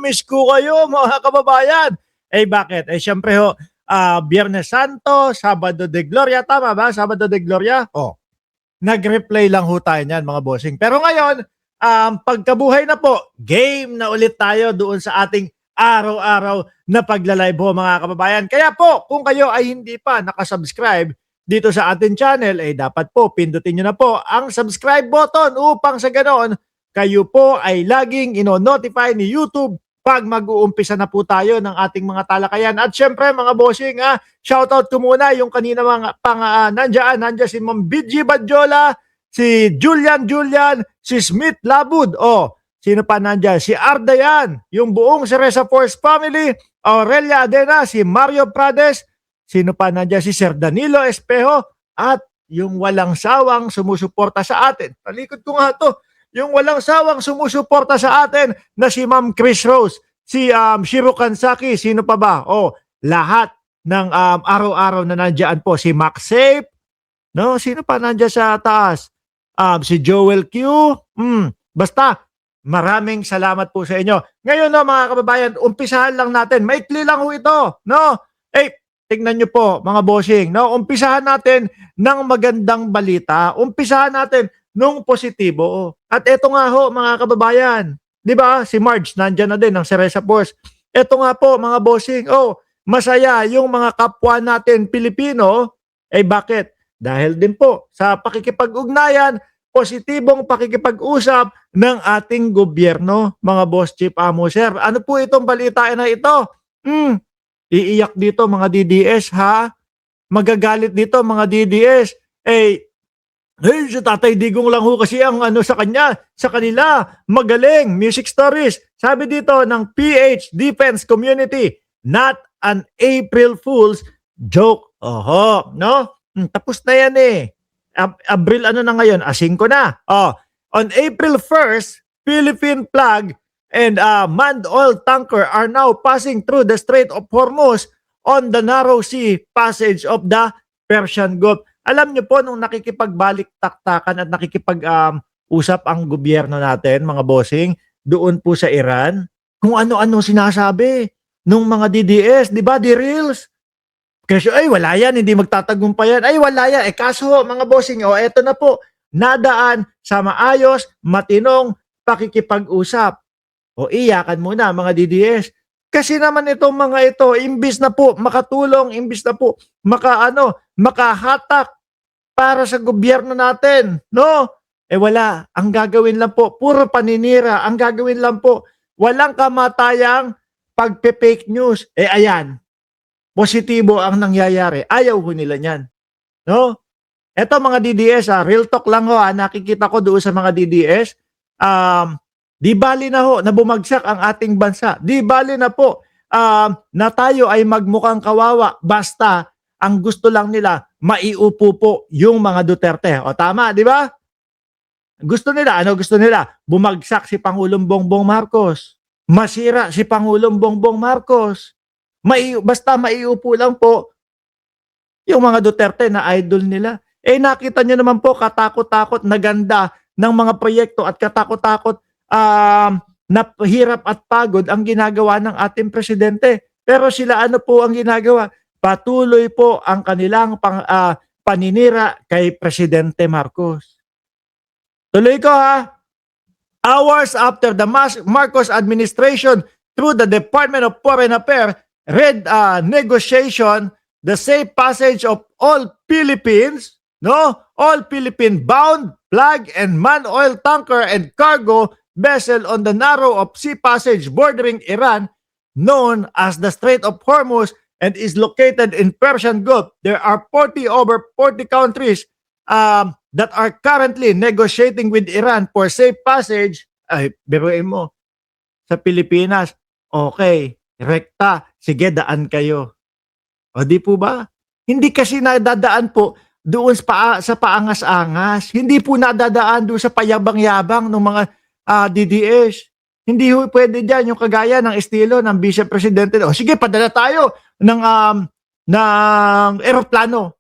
Miss ko kayo mga kababayan. Eh bakit? Eh syempre ho, Biyernes Santo, Sabado de Gloria, tama ba? Sabado de Gloria? Oh, nag-replay lang ho tayo niyan mga bossing. Pero ngayon, pagkabuhay na po, game na ulit tayo doon sa ating araw-araw na pagla-live ho mga kababayan. Kaya po, kung kayo ay hindi pa nakasubscribe dito sa ating channel, eh dapat po pindutin nyo na po ang subscribe button upang sa ganoon, kayo po ay laging ino-notify ni YouTube pag mag-uumpisa na po tayo ng ating mga talakayan. At syempre mga bossing, shoutout ko muna yung kanina mga nandiyan si Ma'am BG Badjola, si Julian, si Smith Labud, sino pa nandiyan? Si Ardayan, yung buong Cereza Force family, Aurelia Adena, si Mario Prades, sino pa nandiyan? Si Sir Danilo Espejo, at yung walang sawang sumusuporta sa atin. Talikod ko nga to. Yung walang sawang sumusuporta sa atin na si Ma'am Chris Rose, si Shiro Kansaki, sino pa ba? Lahat ng araw-araw na nandiyan po. Si Max Safe, no? Sino pa nandiyan sa taas? Si Joel Q. Basta, maraming salamat po sa inyo. Ngayon no, mga kababayan, umpisahan lang natin. Maikli lang ho ito, no? Tignan nyo po, mga bossing, no? Umpisahan natin ng magandang balita. Umpisahan natin nung positibo. At eto nga ho, mga kababayan, di ba? Si Marge, nandyan na din ng Cereza Force. Eto nga po, mga bossing, masaya yung mga kapwa natin Pilipino. Bakit? Dahil din po sa pakikipag-ugnayan, positibong pakikipag-usap ng ating gobyerno, mga boss chief amo sir. Ano po itong balita na ito? Iiyak dito mga DDS ha? Magagalit dito mga DDS. Si Tatay Digong lang ho kasi ang sa kanila, magaling, music stories. Sabi dito ng PH Defense Community, not an April Fool's joke. No? Tapos na yan eh. Abril na ngayon? 5 na. On April 1st, Philippine flag and manned oil tanker are now passing through the Strait of Hormuz on the narrow sea passage of the Persian Gulf. Alam niyo po, nung nakikipagbalik-taktakan at nakikipag-usap ang gobyerno natin, mga bossing, doon po sa Iran, kung ano-ano sinasabi nung mga DDS, di ba, di reels? Kasi, wala yan, hindi magtatagumpay yan. Wala yan. Kaso, mga bossing, eto na po, nadaan sa maayos, matinong pakikipag-usap. Iyakan muna, mga DDS. Kasi naman itong mga ito, imbis na po makatulong, imbis na po makahatak para sa gobyerno natin, no? Wala. Ang gagawin lang po, puro paninira. Ang gagawin lang po, walang kamatayang pagpe-fake news. Ayan. Positibo ang nangyayari. Ayaw ho nila niyan. No? Eto mga DDS, real talk lang ho, nakikita ko doon sa mga DDS, di bali na ho na bumagsak ang ating bansa. Di bali na po na tayo ay magmukhang kawawa. Basta ang gusto lang nila, maiupo po yung mga Duterte. Tama, di ba? Gusto nila, ano gusto nila? Bumagsak si Pangulong Bongbong Marcos. Masira si Pangulong Bongbong Marcos. Basta maiupo lang po yung mga Duterte na idol nila. Nakita nyo naman po, katakot-takot na ganda ng mga proyekto at katakot-takot na hirap at pagod ang ginagawa ng ating presidente. Pero sila ano po ang ginagawa? Patuloy po ang kanilang paninira kay Presidente Marcos. Tuloy ko ha. Hours after the Marcos administration through the Department of Foreign Affairs read negotiation the safe passage of all Philippines, all Philippine bound flag and man oil tanker and cargo vessel on the narrow of sea passage bordering Iran known as the Strait of Hormuz and is located in Persian Gulf. There are over 40 countries that are currently negotiating with Iran for safe passage. Biruin mo, sa Pilipinas, okay, rekta, sige daan kayo. Di po ba? Hindi kasi nadadaan po doon sa paangas-angas. Hindi po nadadaan doon sa payabang-yabang ng mga DDS. Hindi ho pwede dyan yung kagaya ng estilo ng Vice Presidente. Sige, padala tayo ng eroplano.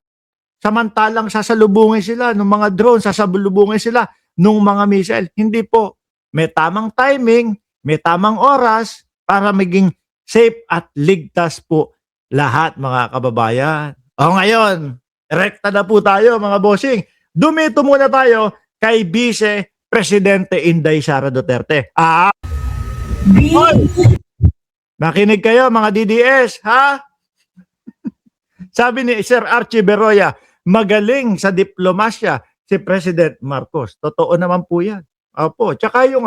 Samantalang sasalubungin sila ng mga drone, sasalubungin sila ng mga missile. Hindi po. May tamang timing, may tamang oras para maging safe at ligtas po lahat mga kababayan. O ngayon, rekta na po tayo mga bossing. Dumito muna tayo kay Vice Presidente Inday Sara Duterte. Makinig kayo mga DDS, ha? Sabi ni Sir Archie Beroya, magaling sa diplomasya si President Marcos. Totoo naman po yan. Opo. Tsaka yung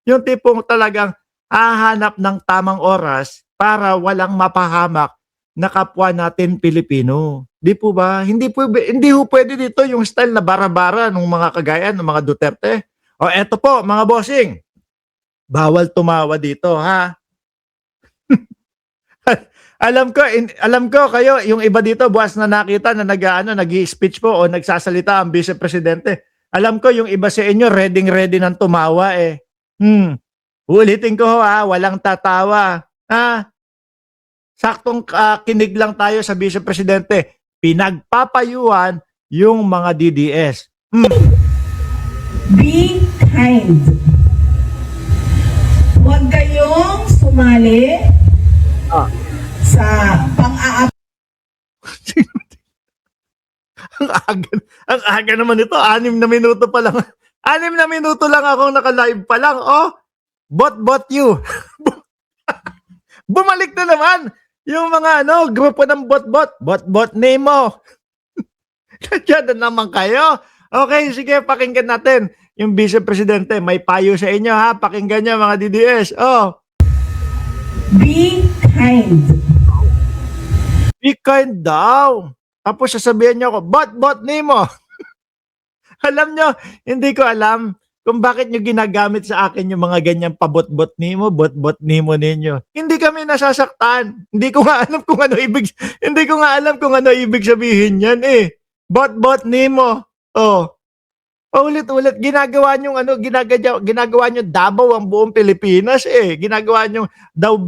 yung tipong talagang hahanap ng tamang oras para walang mapahamak na kapwa natin Pilipino. Di po ba? Hindi ho pwede dito yung style na bara-bara ng mga kagaya ng mga Duterte. O eto po, mga bossing. Bawal tumawa dito, ha? alam ko kayo, yung iba dito buwas na nakita na nag-i-speech po o nagsasalita ang Vice Presidente. Alam ko yung iba sa inyo ready nang tumawa eh. Ulitin ko ha, walang tatawa. Ha? Saktong kinig lang tayo sa Vice Presidente. Pinagpapayuan yung mga DDS. Be kind. Huwag kayong sumali sa pang-aap. ang aga naman ito. 6 na minuto pa lang. 6 na minuto lang akong naka-live pa lang. Oh, bot you. Bumalik na naman yung mga grupo ng bot Nemo. Diyan na naman kayo. Okay, sige, pakinggan natin. Yung Vice Presidente, may payo sa inyo ha. Pakinggan niyo mga DDS. Oh. Be kind. Be kind daw. Tapos sasabihin niyo ako, bot Nemo. Alam nyo, hindi ko alam kung bakit nyo ginagamit sa akin yung mga ganyang bot Nemo ninyo. Hindi kami nasasaktan. Hindi ko nga alam kung ano ibig sabihin yan eh. Bot Nemo. Oh. Ulit-ulit ginagawa nyo ginagawa nyo Davao ang buong Pilipinas eh. Ginagawa nyo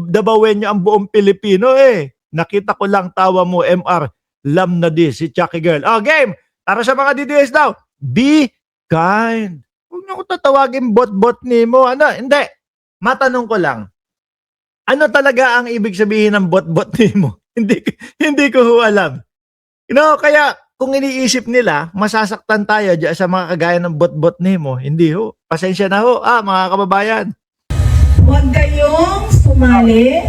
Davaoen nyo ang buong Pilipino eh. Nakita ko lang tawa mo MR Lam na di si Chucky Girl. Oh, game. Para sa mga DDS daw, be kind. Huwag na ko tatawagin bot Nemo. Hindi. Matanong ko lang. Ano talaga ang ibig sabihin ng bot Nemo? Hindi ko ho alam. Kaya kung iniisip nila, masasaktan tayo dyan sa mga kagaya ng bot Nemo. Hindi ho. Pasensya na ho, mga kababayan. Huwag kayong sumali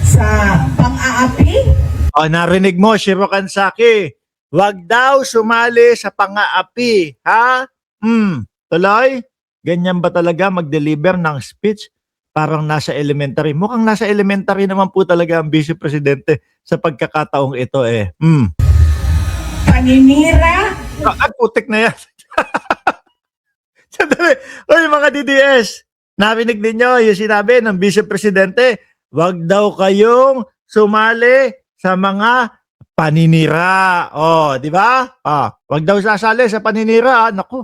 sa pang-aapi. O, narinig mo, Shiro Kansaki. Huwag daw sumali sa pang-aapi. Ha? Tuloy? Ganyan ba talaga mag-deliver ng speech? Parang nasa elementary. Mukhang nasa elementary naman po talaga ang Vice Presidente sa pagkakataong ito eh. Paninira. Putik na yan. Sandali. Oy, mga DDS. Narinig ninyo yung sinabi ng Vice Presidente, huwag daw kayong sumali sa mga paninira. Oh, di ba? Wag daw sasali sa paninira. Naku,